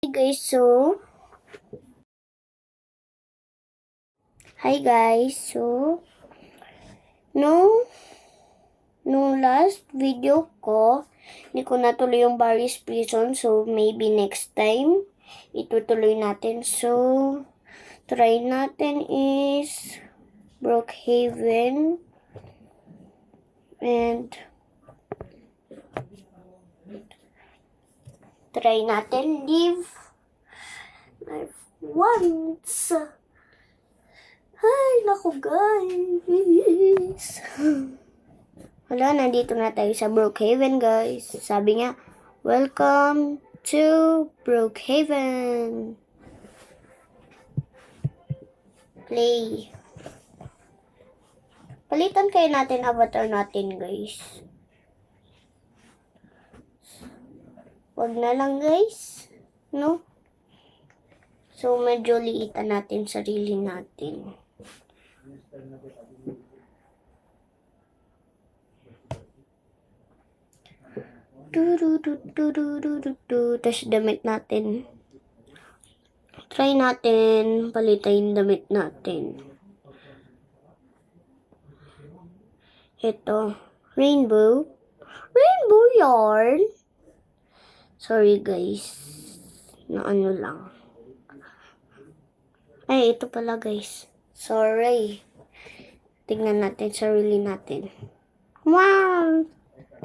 Hi guys, nung last video ko, hindi ko natuloy yung Barry's Prison, so maybe next time, itutuloy natin. So, try natin is Brookhaven, and try natin Live Life Once. Ay, naku guys. Wala, nandito na tayo sa Brookhaven guys. Sabi nga, welcome to Brookhaven. Play. Palitan kayo natin avatar natin guys. Wag na lang guys. No? So, medyo liitan natin sarili natin. Tapos damit natin. Try natin palitan yung damit natin. Ito. Rainbow yarn. Sorry guys. Na ano lang. Ay, ito pala guys. Sorry. Tignan natin sarili natin. Wow!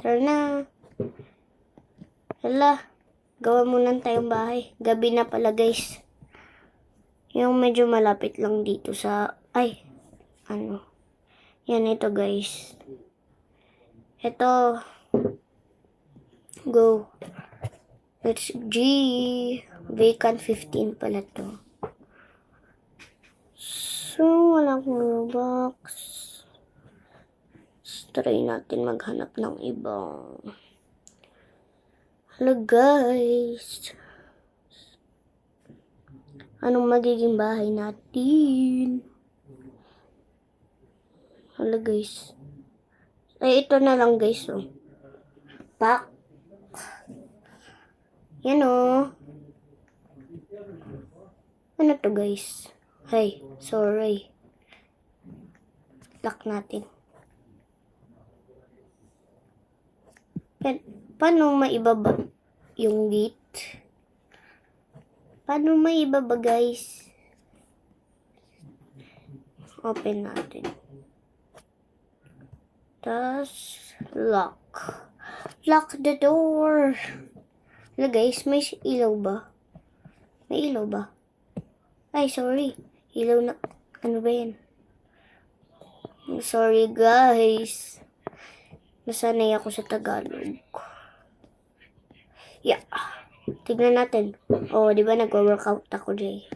Tara na. Hala. Gawa muna tayong bahay. Gabi na pala guys. Yung medyo malapit lang dito sa... Ay. Ano. Yan ito guys. Ito. Go. Let's G. Vacant 15 pala to. So, walang box. Try natin maghanap ng ibang. Hello guys. Anong magiging bahay natin? Hello guys. Ay, ito na lang guys. Oh. Pak. Yan oh. Ano to guys? Hey, sorry. Lock natin. Paano maibaba yung gate? Paano maibaba guys? Open natin. Tapos, lock. Lock the door. Hala guys, may ilaw ba? May ilaw ba? Ay, sorry. Ilaw na. Ano ba yan? Sorry guys. Nasanay ako sa Tagalog. Yeah. Tignan natin. Oh, di ba nagwo-workout ako dyan?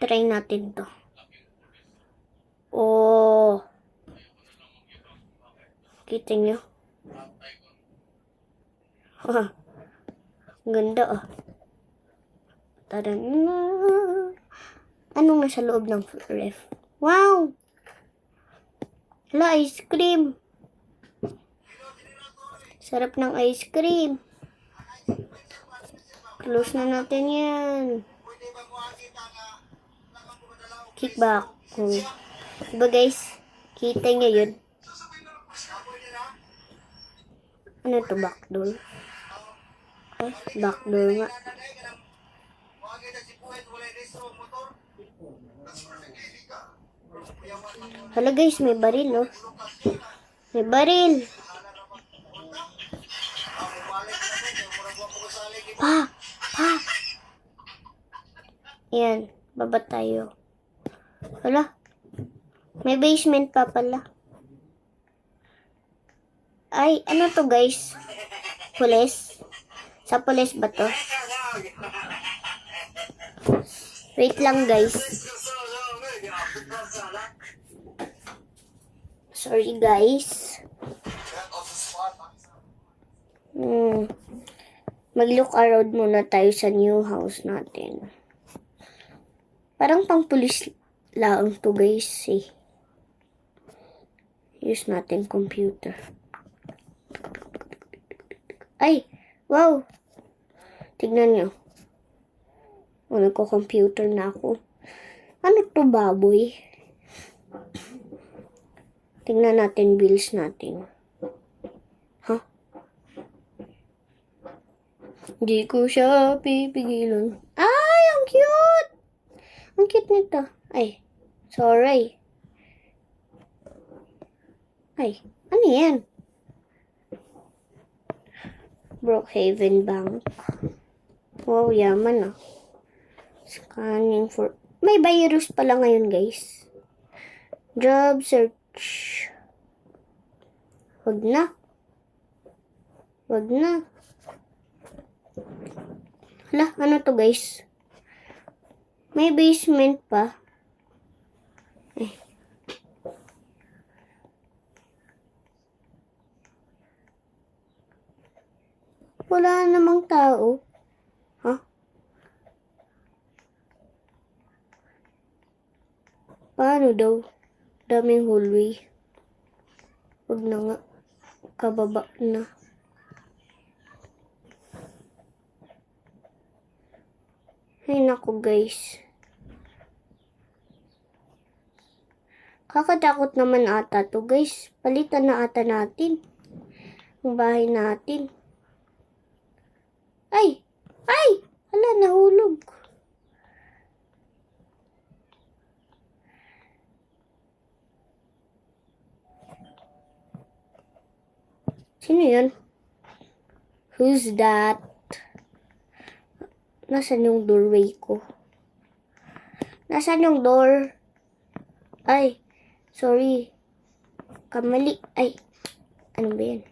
Try natin to. Oh. Kita nyo? Ganda ah. Tara na. Anong nasa loob ng ref? Wow! Hala, ice cream. Sarap ng ice cream. Close na natin yan. Kickback. Diba guys? Kita nyo yun? Ano to, backdoor? Ay, backdoor nga. Hala guys, may baril oh. May baril. Pa! Yan, baba tayo. Hala. May basement pa pala. Ay, ano to guys? Pulis? Sa pulis ba to? Wait lang guys. Sorry guys. Mag-look around muna tayo sa new house natin. Parang pang pulis lang to guys eh. Use natin computer. Ay! Wow! Tignan nyo. O, nagko-computer na ako. Ano to, baboy? Tignan natin bills natin. Ha? Hindi ko siya pipigilan. Ay, ang cute! Ang cute nito. Ay, sorry. Ay, ano yan? Brookhaven Bank. Wow, yaman ah. Scanning for... May virus pala ngayon, guys. Job search. Wag na. Wag na. Hala, ano to, guys? May basement pa. Eh. Wala namang tao. Ha? Paano daw? Daming hallway. Wag na nga. Kababa na. Ay, naku, guys. Kakatakot naman ata to, guys. Palitan na ata natin. Ang bahay natin. Ay! Ay! Hala, nahulog. Sino yun? Who's that? Nasaan yung doorway ko? Nasaan yung door? Ay, sorry. Kamali. Ay, ano ba yan?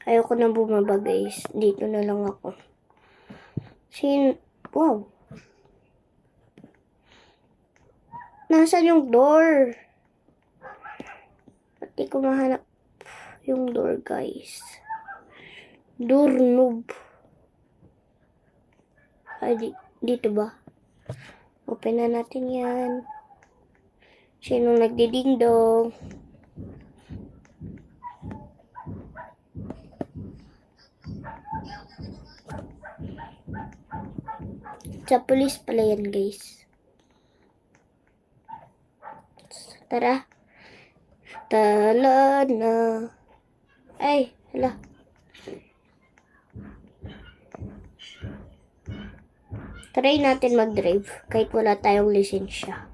Ayoko na bumaba, guys. Dito na lang ako. Wow. Nasaan yung door? Pati ko mahanap yung door, guys. Doorknob. Ay, dito ba? Open na natin yan. Sinong nagdidingdong? Sa police pala yan, guys. Tara. Tala na. Ay, hala. Try natin mag-drive kahit wala tayong lisensya.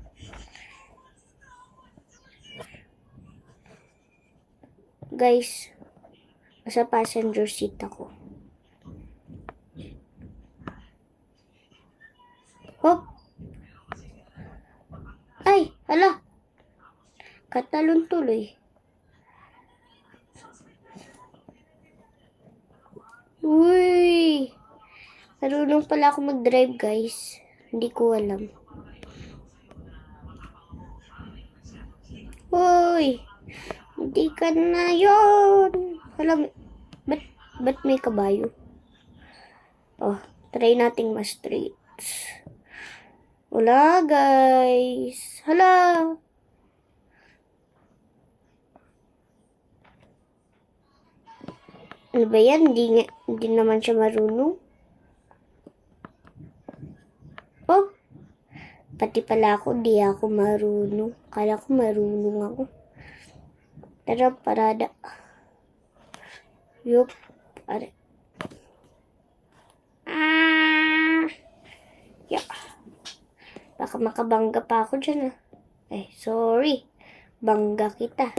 Guys, nasa passenger seat ako. Hop! Ay, hala! Katalon tuloy. Uy! Marunong pala ako mag-drive, guys. Hindi ko alam. Uy! Hindi ka na yun! Hala, ba't may kabayo? Oh, try nating ma-straight. Wala, guys. Hala! Ano ba yan? Hindi naman siya marunong. Oh! Pati pala ako, di ako marunong. Kala ko marunong ako. Tara, parada. Yup. Are. Yeah. Baka makabangga pa ako dyan, ah. Eh, sorry. Bangga kita.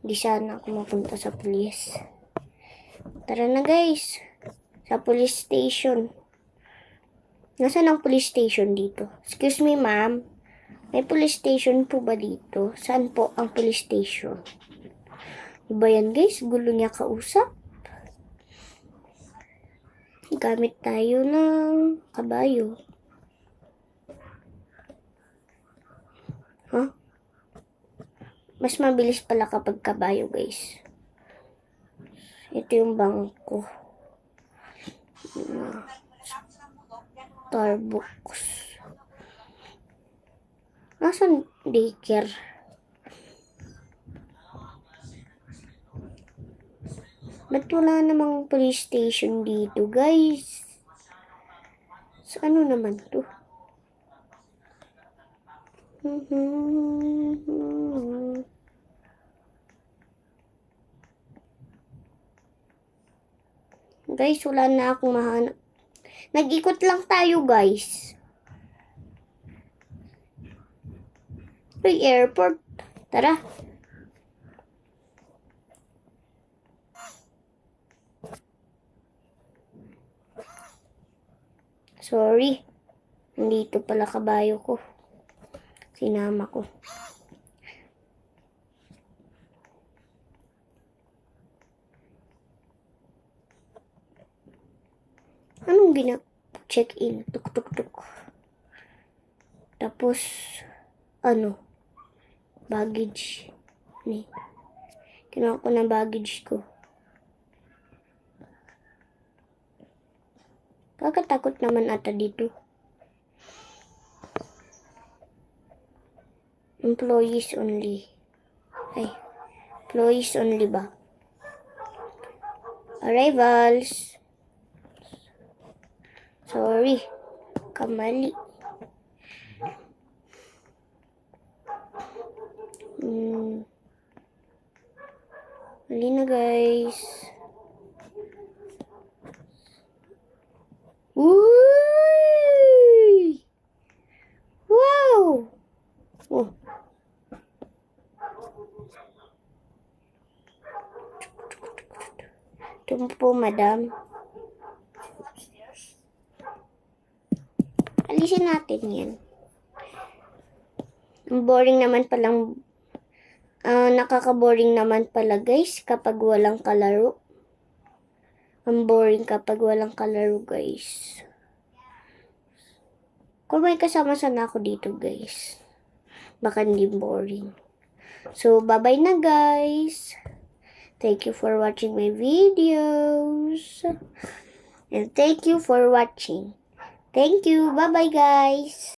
Di sana ako mapunta sa police. Tara na, guys. Sa police station. Nasaan ang police station dito? Excuse me, ma'am. May police station po ba dito? Saan po ang police station? Iba yan, guys. Gulo niya kausap. Gamit tayo ng kabayo. Huh? Mas mabilis pala kapag kabayo, guys. Ito yung bangko. Starbucks. Asan daycare? Ba't wala namang police station dito, guys? So, ano naman to? Guys, wala na akong mahanap. Nag-ikot lang tayo, guys. Uy, airport. Tara. Sorry. Nandito pala kabayo ko. Sinama ko. Anong check-in? Tuk, tuk, tuk. Tapos, baggage. Ni. Kinuha ko ng baggage ko. Kakatakot naman ata dito. Employees only. Ay, employees only ba? Arrivals. Sorry. Kamali. Mali na, guys. Uy! Wow! Oh. Tumpo, madam. Alisin natin yan. Boring naman palang, nakaka-boring naman pala, guys, kapag walang kalaro. Ang boring kapag walang kalaro, guys. Kung may kasama sana ako dito, guys, baka hindi boring. So, bye-bye na, guys. Thank you for watching my videos. And thank you for watching. Thank you. Bye-bye, guys.